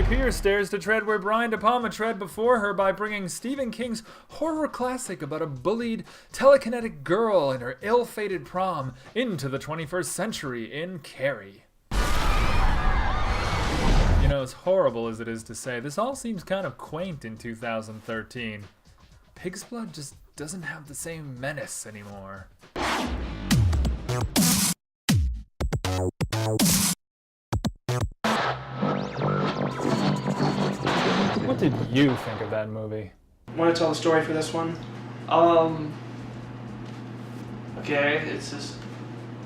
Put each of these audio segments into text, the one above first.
Pierce dares to tread where Brian De Palma tread before her by bringing Stephen King's horror classic about a bullied, telekinetic girl and her ill-fated prom into the 21st century in Carrie. You know, as horrible as it is to say, this all seems kind of quaint in 2013. Pig's blood just doesn't have the same menace anymore. What did you think of that movie? Want to tell the story for this one? Okay, it's this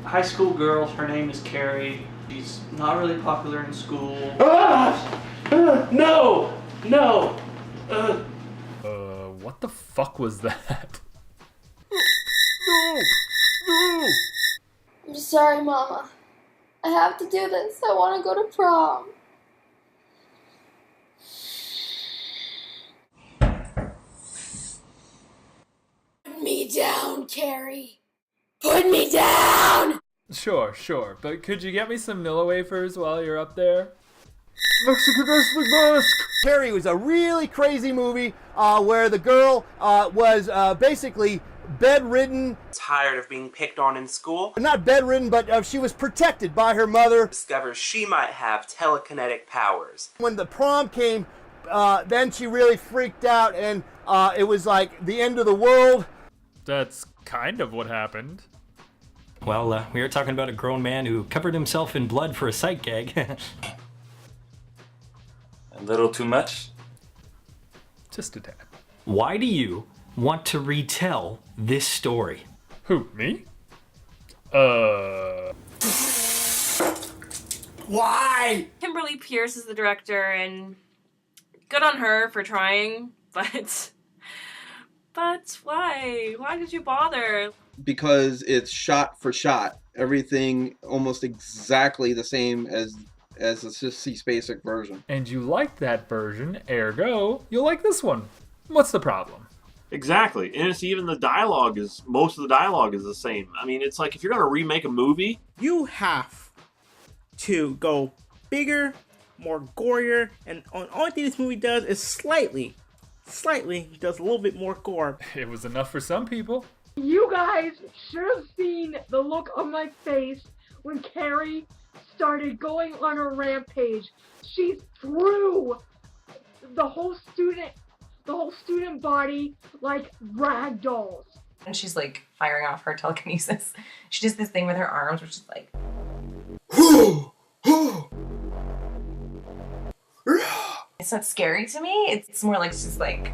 high school girl. Her name is Carrie. She's not really popular in school. No! What the fuck was that? No! I'm sorry, Mama. I have to do this. I want to go to prom. Put me down, Carrie. Put me down! Sure, but could you get me some Nilla wafers while you're up there? Mexican wrestling mask! Carrie was a really crazy movie where the girl was basically bedridden. Tired of being picked on in school. Not bedridden, but she was protected by her mother. Discovers she might have telekinetic powers. When the prom came, then she really freaked out, and it was like the end of the world. That's kind of what happened. Well, we are talking about a grown man who covered himself in blood for a sight gag. A little too much? Just a tad. Why do you want to retell this story? Who, me? Why? Kimberly Pierce is the director, and good on her for trying, but why? Why did you bother? Because it's shot for shot. Everything almost exactly the same as the Sissy Spacek version. And you like that version, ergo, you'll like this one. What's the problem? Exactly. And it's even most of the dialogue is the same. I mean, it's like if you're going to remake a movie, You have to go bigger, more gorier, and the only thing this movie does is slightly does a little bit more gore. It was enough for some people. You guys should have seen the look on my face when Carrie started going on a rampage. She threw the whole student body like rag dolls. And she's like firing off her telekinesis. She does this thing with her arms, which is like. It's not scary to me. It's more like she's like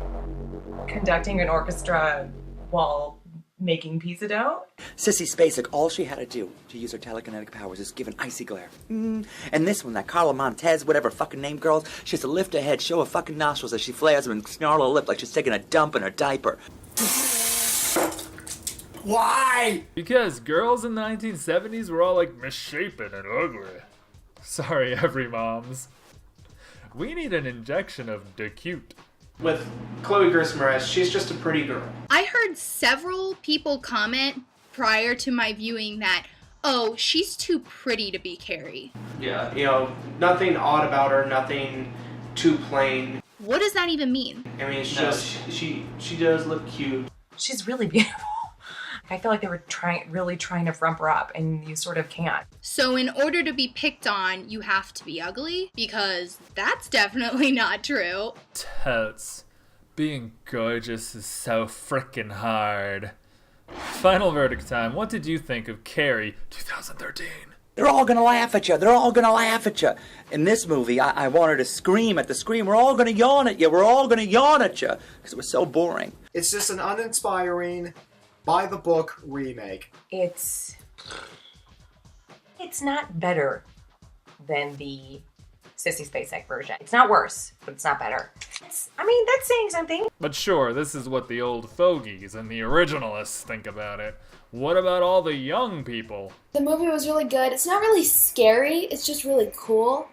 conducting an orchestra while making pizza dough. Sissy Spacek, all she had to do to use her telekinetic powers is give an icy glare. And this one, that Carla Montez, whatever fucking name, girls, she has to lift her head, show her fucking nostrils as she flares them and snarl her lip like she's taking a dump in her diaper. Why? Because girls in the 1970s were all like misshapen and ugly. Sorry, every moms. We need an injection of de cute. With Chloe Grace Moretz, she's just a pretty girl. I heard several people comment prior to my viewing that, oh, she's too pretty to be Carrie. Yeah, nothing odd about her, nothing too plain. What does that even mean? I mean, it's just she does look cute. She's really beautiful. I feel like they were really trying to frump her up, and you sort of can't. So in order to be picked on, you have to be ugly? Because that's definitely not true. Totes. Being gorgeous is so frickin' hard. Final verdict time. What did you think of Carrie 2013? They're all gonna laugh at you. They're all gonna laugh at you. In this movie, I want her to scream at the screen. We're all gonna yawn at you. We're all gonna yawn at you. Because it was so boring. It's just an uninspiring, by-the-book remake. It's not better than the Sissy Spacek version. It's not worse, but it's not better. That's saying something. But sure, this is what the old fogies and the originalists think about it. What about all the young people? The movie was really good. It's not really scary. It's just really cool.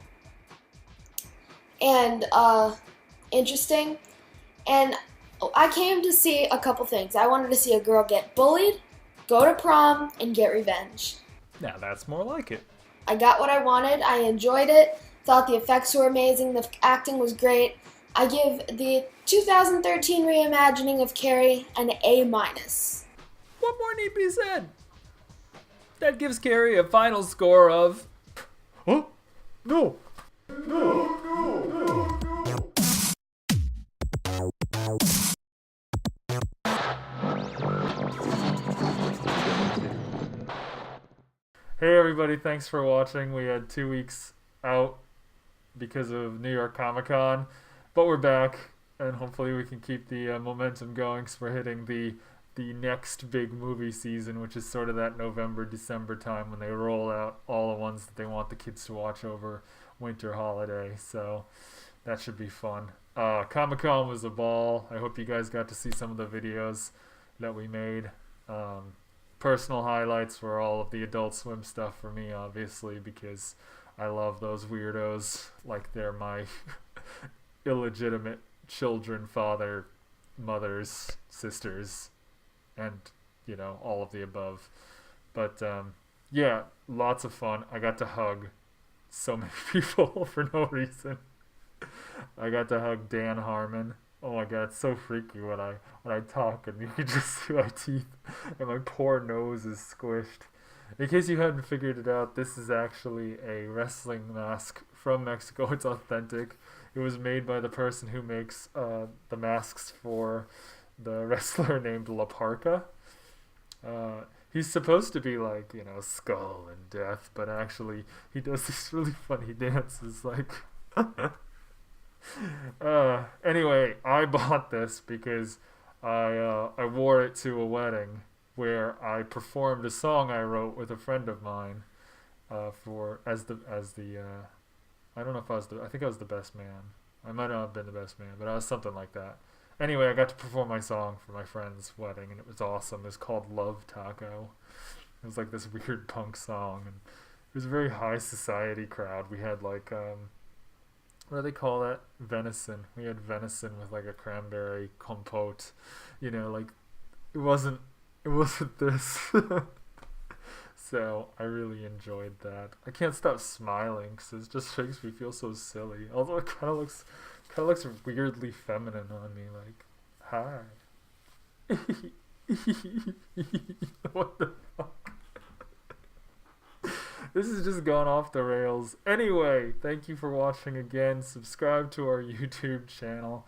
And, interesting. And I came to see a couple things. I wanted to see a girl get bullied, go to prom, and get revenge. Now that's more like it. I got what I wanted. I enjoyed it. Thought the effects were amazing. The acting was great. I give the 2013 reimagining of Carrie an A-. What more need be said? That gives Carrie a final score of... Huh? No. Hey everybody, thanks for watching. We had 2 weeks out because of New York Comic Con, but we're back, and hopefully we can keep the momentum going because we're hitting the next big movie season, which is sort of that November, December time when they roll out all the ones that they want the kids to watch over winter holiday, so that should be fun. Comic-Con was a ball. I hope you guys got to see some of the videos that we made. Personal highlights were all of the Adult Swim stuff for me, obviously, because I love those weirdos like they're my illegitimate children, father, mothers, sisters, and, you know, all of the above. But, yeah, lots of fun. I got to hug so many people for no reason. I got to hug Dan Harmon. Oh my god, it's so freaky when I talk and you can just see my teeth and my poor nose is squished. In case you hadn't figured it out, this is actually a wrestling mask from Mexico. It's authentic. It was made by the person who makes the masks for the wrestler named La Parka. He's supposed to be like, you know, Skull and Death, but actually he does these really funny dances like... Anyway, I bought this because I wore it to a wedding where I performed a song I wrote with a friend of mine I don't know if I think I was the best man. I might not have been the best man, but I was something like that. Anyway, I got to perform my song for my friend's wedding, and it was awesome. It was called Love Taco. It was like this weird punk song, and it was a very high society crowd. We had like what do they call that? Venison. We had venison with like a cranberry compote. You know, like it wasn't this. So I really enjoyed that. I can't stop smiling because it just makes me feel so silly. Although it kind of looks weirdly feminine on me. Like, hi. What the fuck? This has just gone off the rails. Anyway, thank you for watching again. Subscribe to our YouTube channel.